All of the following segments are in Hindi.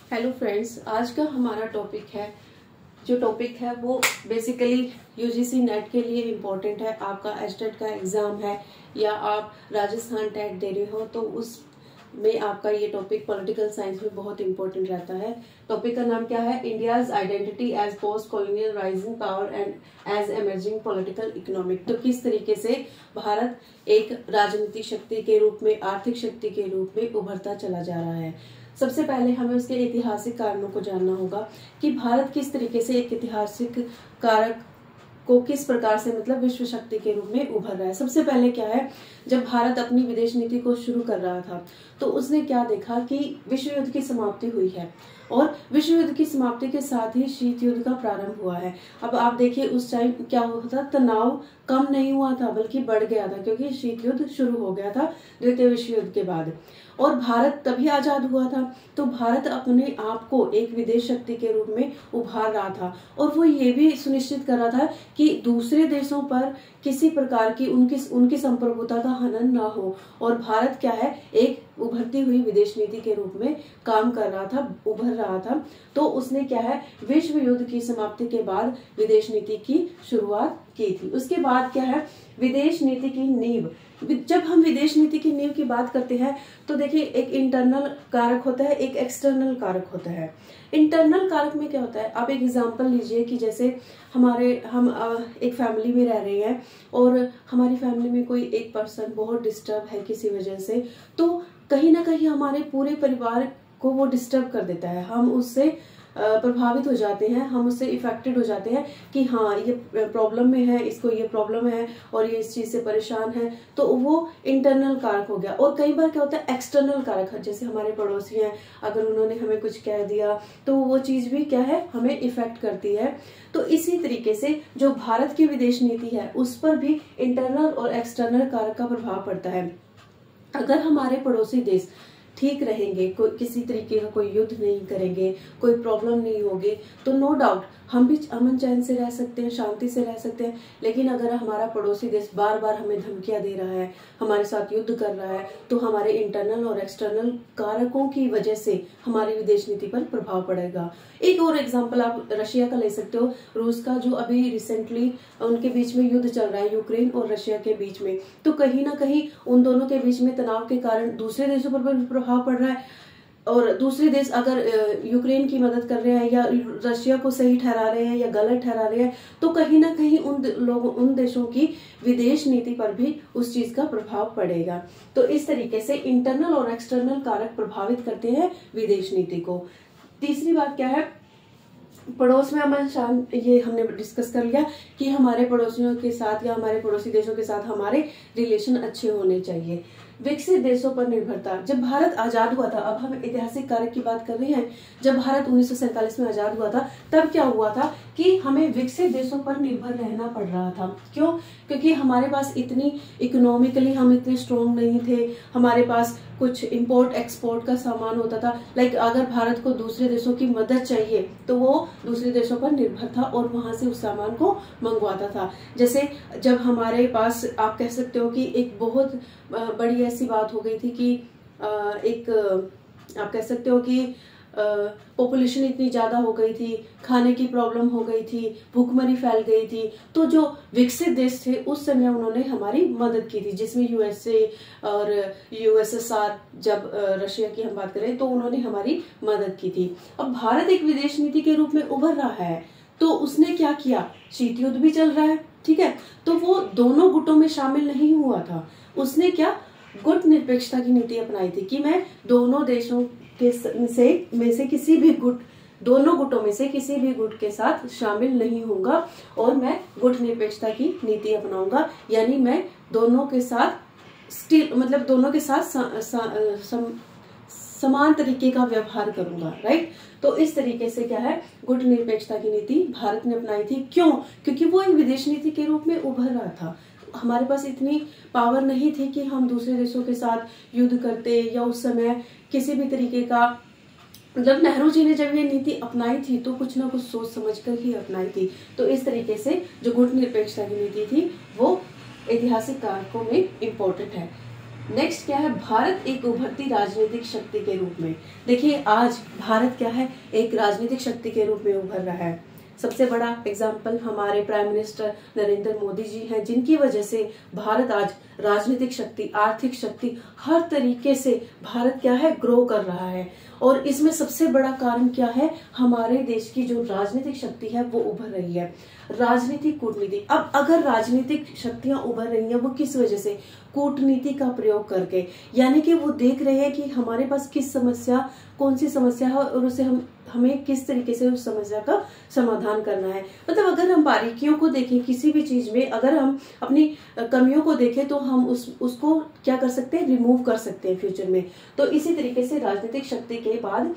हेलो फ्रेंड्स, आज का हमारा टॉपिक है वो बेसिकली यूजीसी नेट के लिए इम्पोर्टेंट है। आपका एस्टेट का एग्जाम है या आप राजस्थान टेट दे रहे हो तो उस में आपका ये टॉपिक पॉलिटिकल साइंस में बहुत इंपॉर्टेंट रहता है। टॉपिक का नाम क्या है? India's identity as post colonial rising power and as emerging political economic. तो किस तरीके से भारत एक राजनीतिक शक्ति के रूप में, आर्थिक शक्ति के रूप में उभरता चला जा रहा है। सबसे पहले हमें उसके ऐतिहासिक कारणों को जानना होगा कि भारत किस तरीके से एक ऐतिहासिक कारक को किस प्रकार से मतलब विश्व शक्ति के रूप में उभर रहा है। सबसे पहले क्या है, जब भारत अपनी विदेश नीति को शुरू कर रहा था तो उसने क्या देखा कि विश्व युद्ध की समाप्ति हुई है और विश्व युद्ध की समाप्ति के साथ ही शीत युद्ध का प्रारंभ हुआ है। अब आप देखिए उस टाइम क्या हुआ था, तनाव कम नहीं हुआ था बल्कि बढ़ गया था क्योंकि शीत युद्ध शुरू हो गया था द्वितीय विश्व युद्ध के बाद। और भारत तभी आजाद हुआ था। तो भारत अपने आप को एक विदेश शक्ति के रूप में उभार रहा था और वो ये भी सुनिश्चित कर रहा था कि दूसरे देशों पर किसी प्रकार की उनकी संप्रभुता का हनन ना हो। और भारत क्या है, एक उभरती हुई विदेश नीति के रूप में काम कर रहा था, उभर रहा था। तो उसने क्या है, विश्व युद्ध की समाप्ति के बाद विदेश नीति की शुरुआत की थी। उसके बाद क्या है, विदेश नीति की नींव। जब हम विदेश नीति की नींव की बात करते हैं तो देखिए एक इंटरनल कारक होता है, एक एक्सटर्नल कारक होता है। इंटरनल कारक में क्या होता है, आप एक एग्जांपल लीजिए कि जैसे हम एक फैमिली में रह रहे हैं और हमारी फैमिली में कोई एक पर्सन बहुत डिस्टर्ब है किसी वजह से, तो कहीं ना कहीं हमारे पूरे परिवार को वो डिस्टर्ब कर देता है। हम उससे प्रभावित हो जाते हैं, हम उससे इफेक्टेड हो जाते हैं कि हाँ ये प्रॉब्लम में है, इसको ये प्रॉब्लम है और ये इस चीज से परेशान है। तो वो इंटरनल कारक हो गया। और कई बार क्या होता है, एक्सटर्नल कारक, जैसे हमारे पड़ोसी हैं, अगर उन्होंने हमें कुछ कह दिया तो वो चीज भी क्या है, हमें इफेक्ट करती है। तो इसी तरीके से जो भारत की विदेश नीति है उस पर भी इंटरनल और एक्सटर्नल कारक का प्रभाव पड़ता है। अगर हमारे पड़ोसी देश ठीक रहेंगे, कोई किसी तरीके का कोई युद्ध नहीं करेंगे, कोई प्रॉब्लम नहीं होगी, तो नो डाउट हम भी अमन चैन से रह सकते हैं, शांति से रह सकते हैं। लेकिन अगर हमारा पड़ोसी देश बार बार हमें धमकियां दे रहा है, हमारे साथ युद्ध कर रहा है, तो हमारे इंटरनल और एक्सटर्नल कारकों की वजह से हमारी विदेश नीति पर प्रभाव पड़ेगा। एक और एग्जाम्पल आप रशिया का ले सकते हो, रूस का, जो अभी रिसेंटली उनके बीच में युद्ध चल रहा है, यूक्रेन और रशिया के बीच में। तो कहीं ना कहीं उन दोनों के बीच में तनाव के कारण दूसरे देशों पर भी प्रभाव पड़ रहा है। और दूसरे देश अगर यूक्रेन की मदद कर रहे हैं या रशिया को सही ठहरा रहे हैं या गलत ठहरा रहे हैं, तो कहीं ना कहीं उन देशों की विदेश नीति पर भी उस चीज का प्रभाव पड़ेगा। तो इस तरीके से इंटरनल और एक्सटर्नल कारक प्रभावित करते हैं विदेश नीति को। तीसरी बात क्या है, पड़ोस में अमन शांति। ये हमने डिस्कस कर लिया कि हमारे पड़ोसियों के साथ या हमारे पड़ोसी देशों के साथ हमारे रिलेशन अच्छे होने चाहिए। विकसित देशों पर निर्भरता। जब भारत आजाद हुआ था, अब हम ऐतिहासिक कारक की बात कर रहे हैं, जब भारत 1947 में आजाद हुआ था तब क्या हुआ था कि हमें विकसित देशों पर निर्भर रहना पड़ रहा था। क्यों? क्योंकि हमारे पास इतनी इकोनॉमिकली हम इतने स्ट्रॉन्ग नहीं थे, हमारे पास कुछ इंपोर्ट एक्सपोर्ट का सामान होता था। लाइक अगर भारत को दूसरे देशों की मदद चाहिए तो वो दूसरे देशों पर निर्भर था और वहां से उस सामान को मंगवाता था। जैसे जब हमारे पास, आप कह सकते हो कि एक बहुत बड़ी ऐसी बात हो गई थी कि आप कह सकते हो कि पॉपुलेशन इतनी ज्यादा हो गई थी, खाने की प्रॉब्लम हो गई थी, भूखमरी फैल गई थी। तो जो विकसित देश थे उस समय उन्होंने हमारी मदद की थी, जिसमें यूएसए और यूएसएसआर, जब रशिया की हम बात करें तो उन्होंने हमारी मदद की थी। अब भारत एक विदेश नीति के रूप में उभर रहा है तो उसने क्या किया, शीत युद्ध भी चल रहा है, ठीक है, तो वो दोनों गुटों में शामिल नहीं हुआ था। उसने क्या, गुट निरपेक्षता की नीति अपनाई थी कि मैं दोनों देशों में से किसी भी गुट, दोनों गुटों में से किसी भी गुट के साथ शामिल नहीं होऊंगा और मैं गुट निरपेक्षता की नीति अपनाऊंगा। यानी मैं दोनों के साथ मतलब दोनों के साथ समान तरीके का व्यवहार करूंगा, राइट। तो इस तरीके से क्या है, गुट निरपेक्षता की नीति भारत ने अपनाई थी। क्यों? क्योंकि वो एक विदेश नीति के रूप में उभर रहा था। हमारे पास इतनी पावर नहीं थी कि हम दूसरे देशों के साथ युद्ध करते, या उस समय किसी भी तरीके का, मतलब नेहरू जी ने जब ये नीति अपनाई थी तो कुछ ना कुछ सोच समझ कर ही अपनाई थी। तो इस तरीके से जो गुट निरपेक्षता की नीति थी वो ऐतिहासिक कारकों में इम्पोर्टेंट है। नेक्स्ट क्या है, भारत एक उभरती राजनीतिक शक्ति के रूप में। देखिए आज भारत क्या है, एक राजनीतिक शक्ति के रूप में उभर रहा है। सबसे बड़ा एग्जाम्पल हमारे प्राइम मिनिस्टर नरेंद्र मोदी जी हैं, जिनकी वजह से भारत आज राजनीतिक शक्ति, आर्थिक शक्ति, हर तरीके से भारत क्या है, ग्रो कर रहा है। और इसमें सबसे बड़ा कारण क्या है, हमारे देश की जो राजनीतिक शक्ति है वो उभर रही है। राजनीतिक कूटनीति, अब अगर राजनीतिक शक्तियां उभर रही हैं वो किस वजह से, कूटनीति का प्रयोग करके, यानी कि वो देख रहे हैं कि हमारे पास किस समस्या, कौन सी समस्या है और उसे हमें किस तरीके से उस समस्या का समाधान करना है। मतलब अगर हम बारीकियों को देखें किसी भी चीज में, अगर हम अपनी कमियों को देखें तो हम उसको क्या कर सकते हैं, रिमूव कर सकते हैं फ्यूचर में। तो इसी तरीके से राजनीतिक शक्ति के बाद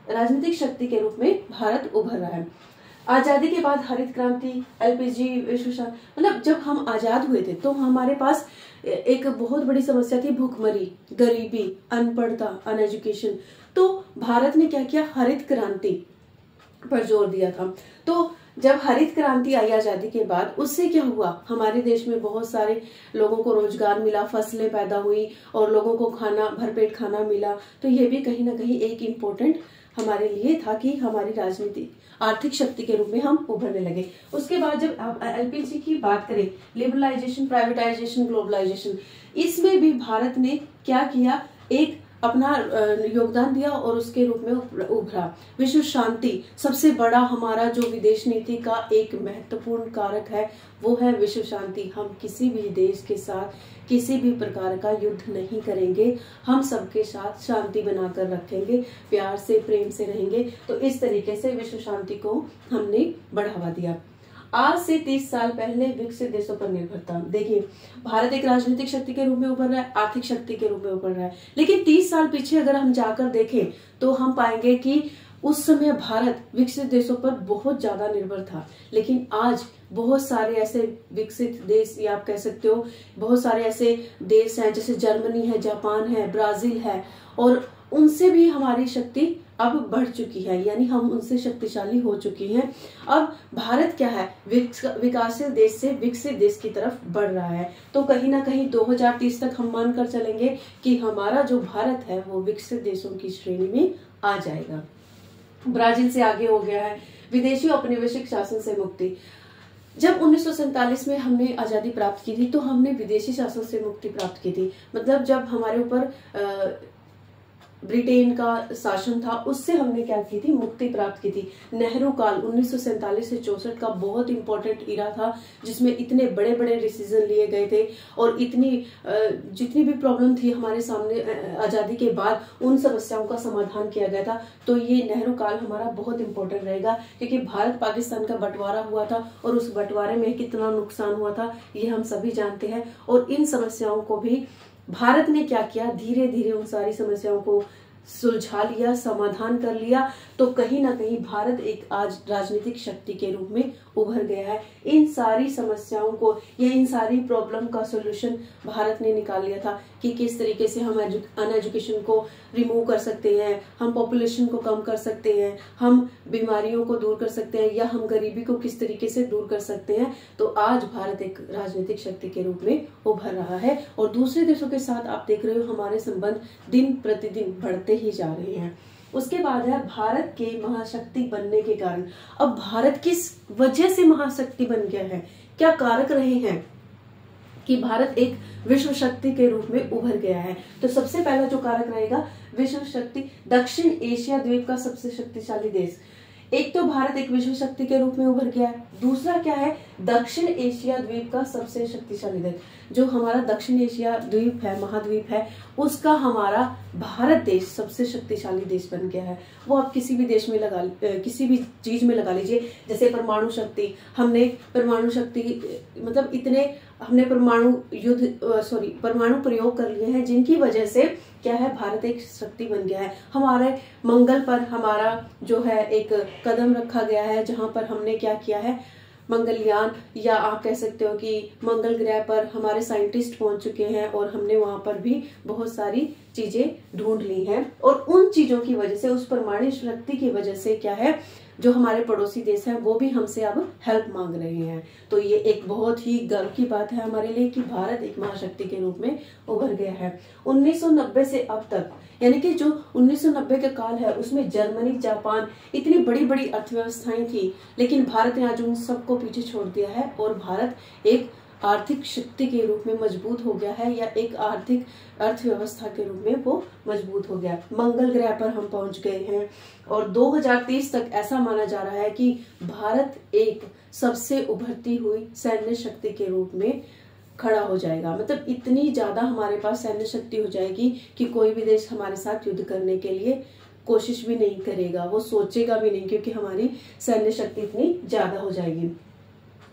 राजनीतिक शक्ति के रूप में भारत उभर रहा है। आजादी के बाद हरित क्रांति, एलपीजी, विश्व शांति, मतलब जब हम आजाद हुए थे तो हमारे पास एक बहुत बड़ी समस्या थी, भूखमरी, गरीबी, अनपढ़ता, अनएजुकेशन। तो भारत ने क्या किया, हरित क्रांति पर जोर दिया था। तो जब हरित क्रांति आई आजादी के बाद, उससे क्या हुआ, हमारे देश में बहुत सारे लोगों को रोजगार मिला, फसलें पैदा हुई और लोगों को खाना, भरपेट खाना मिला। तो ये भी कहीं ना कहीं एक इम्पोर्टेंट हमारे लिए था कि हमारी राजनीति आर्थिक शक्ति के रूप में हम उभरने लगे। उसके बाद जब आप एलपीजी की बात करें, लिबरलाइजेशन, प्राइवेटाइजेशन, ग्लोबलाइजेशन, इसमें भी भारत ने क्या किया, एक अपना योगदान दिया और उसके रूप में उभरा। विश्व शांति, सबसे बड़ा हमारा जो विदेश नीति का एक महत्वपूर्ण कारक है वो है विश्व शांति। हम किसी भी देश के साथ किसी भी प्रकार का युद्ध नहीं करेंगे, हम सबके साथ शांति बनाकर रखेंगे, प्यार से, प्रेम से रहेंगे। तो इस तरीके से विश्व शांति को हमने बढ़ावा दिया। आज से 30 साल पहले विकसित देशों पर निर्भरता, देखिए भारत एक राजनीतिक शक्ति के रूप में उभर रहा है, आर्थिक शक्ति के रूप में उभर रहा है, लेकिन 30 साल पीछे अगर हम जाकर देखें तो हम पाएंगे कि उस समय भारत विकसित देशों पर बहुत ज्यादा निर्भर था। लेकिन आज बहुत सारे ऐसे विकसित देश, या आप कह सकते हो बहुत सारे ऐसे देश हैं, जैसे जर्मनी है, जापान है, ब्राजील है, और उनसे भी हमारी शक्ति अब बढ़ चुकी है, यानी हम उनसे शक्तिशाली हो चुकी हैं। अब भारत क्या है, विकासशील देश से विकसित देश की तरफ बढ़ रहा है। तो कहीं ना कहीं 2030 तक हम मानकर चलेंगे कि हमारा जो भारत है वो विकसित देशों की श्रेणी में आ जाएगा। ब्राजील से आगे हो गया है। विदेशी औपनिवेशिक शासन से मुक्ति, जब 1947 में हमने आजादी प्राप्त की थी तो हमने विदेशी शासन से मुक्ति प्राप्त की थी। मतलब जब हमारे ऊपर ब्रिटेन का शासन था, उससे हमने क्या की थी, मुक्ति प्राप्त की थी। नेहरू काल 1947 से 64 का बहुत इंपॉर्टेंट इरा था, जिसमें इतने बड़े बड़े डिसीजन लिए गए थे और इतनी जितनी भी प्रॉब्लम थी हमारे सामने आजादी के बाद, उन समस्याओं का समाधान किया गया था। तो ये नेहरू काल हमारा बहुत इंपॉर्टेंट रहेगा, क्योंकि भारत पाकिस्तान का बंटवारा हुआ था और उस बंटवारे में कितना नुकसान हुआ था ये हम सभी जानते हैं। और इन समस्याओं को भी भारत ने क्या किया, धीरे धीरे उन सारी समस्याओं को सुलझा लिया, समाधान कर लिया। तो कहीं ना कहीं भारत एक आज राजनीतिक शक्ति के रूप में उभर गया है। इन सारी समस्याओं को या इन सारी प्रॉब्लम का सॉल्यूशन भारत ने निकाल लिया था कि किस तरीके से हम अनएजुकेशन को रिमूव कर सकते हैं, हम पॉपुलेशन को कम कर सकते हैं, हम बीमारियों को दूर कर सकते हैं, या हम गरीबी को किस तरीके से दूर कर सकते हैं। तो आज भारत एक राजनीतिक शक्ति के रूप में उभर रहा है और दूसरे देशों के साथ आप देख रहे हो हमारे संबंध दिन प्रतिदिन बढ़ते ही जा रहे हैं। उसके बाद है भारत के महाशक्ति बनने के कारण। अब भारत किस वजह से महाशक्ति बन गया है, क्या कारक रहे हैं कि भारत एक विश्व शक्ति के रूप में उभर गया है। तो सबसे पहला जो कारक रहेगा, विश्व शक्ति, दक्षिण एशिया द्वीप का सबसे शक्तिशाली देश। एक तो भारत एक विश्व शक्ति के रूप में उभर गया है, दूसरा क्या है, दक्षिण एशिया द्वीप का सबसे शक्तिशाली देश। जो हमारा दक्षिण एशिया द्वीप है, महाद्वीप है, उसका हमारा भारत देश सबसे शक्तिशाली देश बन गया है। वो आप किसी भी देश में किसी भी चीज में लगा लीजिए, जैसे परमाणु शक्ति, हमने परमाणु शक्ति मतलब इतने हमने परमाणु प्रयोग कर लिए हैं, जिनकी वजह से क्या है, भारत एक शक्ति बन गया है। हमारे मंगल पर हमारा जो है एक कदम रखा गया है, जहां पर हमने क्या किया है, मंगलयान, या आप कह सकते हो कि मंगल ग्रह पर हमारे साइंटिस्ट पहुंच चुके हैं और हमने वहां पर भी बहुत सारी चीजें ढूंढ ली हैं, और उन चीजों की वजह से, उस परमाणु शक्ति की वजह से क्या है, जो हमारे पड़ोसी देश हैं वो भी हमसे अब हेल्प मांग रहे हैं। तो ये एक बहुत ही गर्व की बात है हमारे लिए कि भारत एक महाशक्ति के रूप में उभर गया है। 1990 से अब तक, यानी कि जो 1990 का काल है उसमें जर्मनी, जापान, इतनी बड़ी बड़ी अर्थव्यवस्थाएं थी, लेकिन भारत ने आज उन सबको पीछे छोड़ दिया है और भारत एक आर्थिक शक्ति के रूप में मजबूत हो गया है, या एक आर्थिक अर्थव्यवस्था के रूप में वो मजबूत हो गया। मंगल ग्रह पर हम पहुंच गए हैं और 2030 तक ऐसा माना जा रहा है कि भारत एक सबसे उभरती हुई सैन्य शक्ति के रूप में खड़ा हो जाएगा। मतलब इतनी ज्यादा हमारे पास सैन्य शक्ति हो जाएगी कि कोई भी देश हमारे साथ युद्ध करने के लिए कोशिश भी नहीं करेगा, वो सोचेगा भी नहीं, क्योंकि हमारी सैन्य शक्ति इतनी ज्यादा हो जाएगी।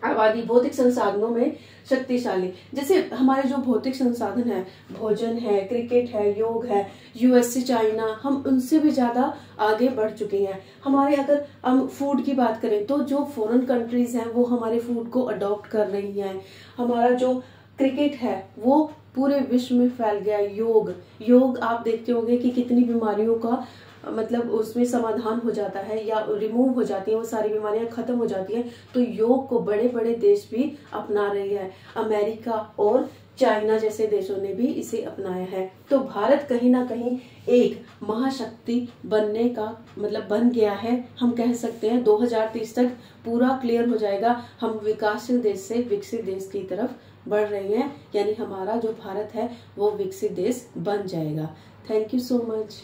आबादी, भौतिक संसाधनों में शक्तिशाली, जैसे हमारे जो भौतिक संसाधन है, भोजन है, क्रिकेट है, योग है, यूएसए, चाइना, हम उनसे भी ज्यादा आगे बढ़ चुके हैं। हमारे, अगर हम फूड की बात करें तो जो फॉरेन कंट्रीज हैं वो हमारे फूड को अडॉप्ट कर रही हैं। हमारा जो क्रिकेट है वो पूरे विश्व में फैल गया। योग आप देखते होंगे कि कितनी बीमारियों का मतलब उसमें समाधान हो जाता है या रिमूव हो जाती है, वो सारी बीमारियां खत्म हो जाती हैं। तो योग को बड़े बड़े देश भी अपना रहे हैं, अमेरिका और चाइना जैसे देशों ने भी इसे अपनाया है। तो भारत कहीं ना कहीं एक महाशक्ति बनने का मतलब बन गया है। हम कह सकते हैं 2030 तक पूरा क्लियर हो जाएगा, हम विकासशील देश से विकसित देश की तरफ बढ़ रहे हैं, यानी हमारा जो भारत है वो विकसित देश बन जाएगा। Thank you so much.